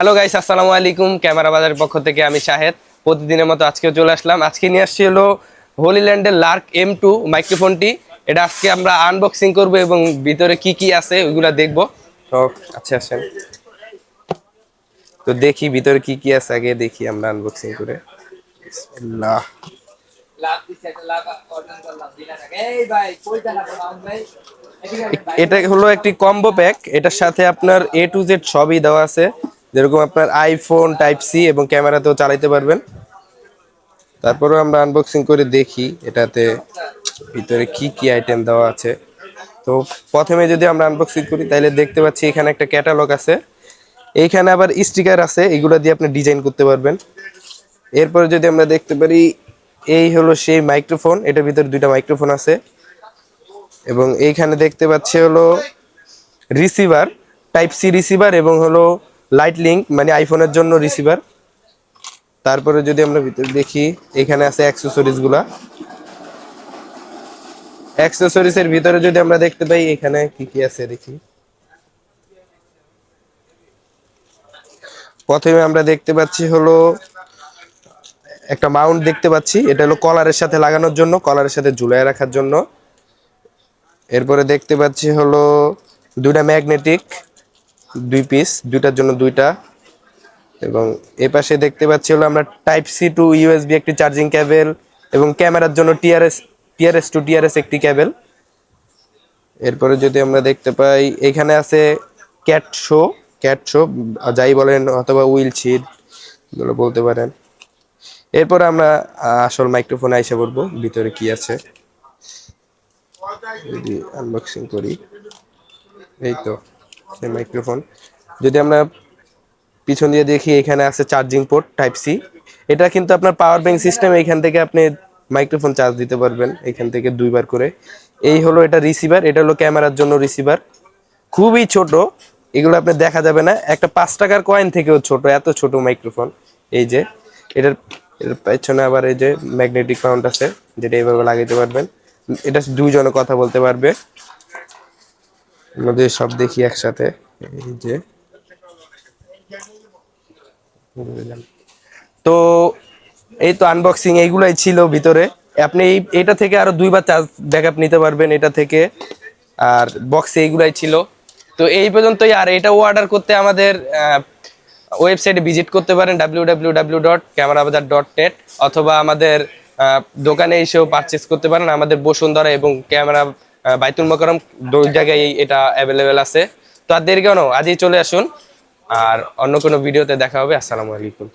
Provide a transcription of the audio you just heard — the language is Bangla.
হ্যালো গাইস, আসসালামু আলাইকুম। ক্যামেরা বাজারের পক্ষ থেকে আমি শাহেদ। প্রতিদিনের মতো আজকেও চলে আসলাম। আজকে নিয়ে আসছি হলো হোলিল্যান্ডের লার্ক M2 মাইক্রোফোনটি। এটা আজকে আমরা আনবক্সিং করব এবং ভিতরে কি কি আছে ওইগুলা দেখব। তো আচ্ছা আসেন, তো দেখি ভিতরে কি কি আছে, আগে দেখি আমরা আনবক্সিং করে। বিসমিল্লাহ। এটা হলো একটি কম্বো প্যাক। এটার সাথে আপনার A to Z সবই দেওয়া আছে, যেরকম আপনার আইফোন টাইপ সি এবং ক্যামেরাতেও চালাতে পারবেন। তারপরেও আমরা আনবক্সিং করে দেখি এটাতে ভিতরে কি কি আইটেম দেওয়া আছে। তো প্রথমে যদি আমরা আনবক্সিং করি তাহলে দেখতে পাচ্ছি এখানে একটা ক্যাটালগ আছে, এইখানে আবার স্টিকার আছে, এগুলো দিয়ে আপনি ডিজাইন করতে পারবেন। এরপরে যদি আমরা দেখতে পারি, এই হলো সেই মাইক্রোফোন। এটার ভিতরে দুইটা মাইক্রোফোন আছে এবং এইখানে দেখতে পাচ্ছি হলো রিসিভার, টাইপ সি রিসিভার এবং হলো লাইট লিঙ্ক মানে আইফোনের জন্য রিসিভার। তারপরে যদি আমরা ভিতরে দেখি, এখানে আছে অ্যাক্সেসরিজের ভিতরে যদি আমরা দেখতে পাই এখানে কি কি আছে দেখি। প্রথমে আমরা দেখতে পাচ্ছি হলো একটা মাউন্ট দেখতে পাচ্ছি, এটা হলো কলারের সাথে লাগানোর জন্য, কলারের সাথে ঝুলায় রাখার জন্য। এরপরে দেখতে পাচ্ছি হলো দুইটা ম্যাগনেটিক, দুই পিস, দুইটার জন্য দুইটা। এবং এই পাশে দেখতে পাচ্ছি হলো আমরা টাইপ সি টু ইউএসবি একটি চার্জিং কেবল এবং ক্যামেরার জন্য টিআরএস টু টিআরএস একটি কেবল। এরপরে যদি আমরা দেখতে পাই এখানে আছে ক্যাট শো যাই বলেন, অথবা উইল শিট এগুলো বলতে পারেন। এরপর আমরা আসল মাইক্রোফোনে আইসা বলবো ভিতরে কি আছে। যদি আনবক্সিং করি, এই তো সেই মাইক্রোফোন। যদি আমরা পিছন দিয়ে দেখি, এখানে আছে চার্জিং পোর্ট টাইপ সি। এটা কিন্তু আপনার পাওয়ার ব্যাংক সিস্টেম, এখান থেকে আপনি মাইক্রোফোন চার্জ দিতে পারবেন এখান থেকে দুইবার করে। এই হলো এটা রিসিভার, এটা হলো ক্যামেরার জন্য রিসিভার, খুবই ছোট, এগুলো আপনি দেখা যাবে না, একটা 5 টাকার কয়েন থেকেও ছোট, এত ছোট মাইক্রোফোন। এই যে এটার এর পেছনে আবার এই যে ম্যাগনেটিক মাউন্ট আছে, যেটা এইভাবে লাগাইতে পারবেন। এটা দুইজনে কথা বলতে পারবে। আমাদের সব দেখি একসাথে। এই যে তো এই তো আনবক্সিং এইগুলাই ছিল ভিতরে। আপনি এটা থেকে আরো দুইবার চার্জ ব্যাকআপ নিতে পারবেন এটা থেকে। আর বক্সে এইগুলাই ছিল। তো এই পর্যন্তই। আর এটা অর্ডার করতে আমাদের ওয়েবসাইটে ভিজিট করতে পারেন www.camerabazaar.net, অথবা আমাদের দোকানে এসেও পারচেস করতে পারেন। আমাদের বসুন্ধরা এবং ক্যামেরা বাইতুল মোকাররম দুই জায়গায় এটা অ্যাভেলেবেল আছে। তো আর দেরি কেন, আজই চলে আসুন। আর অন্য কোনো ভিডিওতে দেখা হবে। আসসালামু আলাইকুম।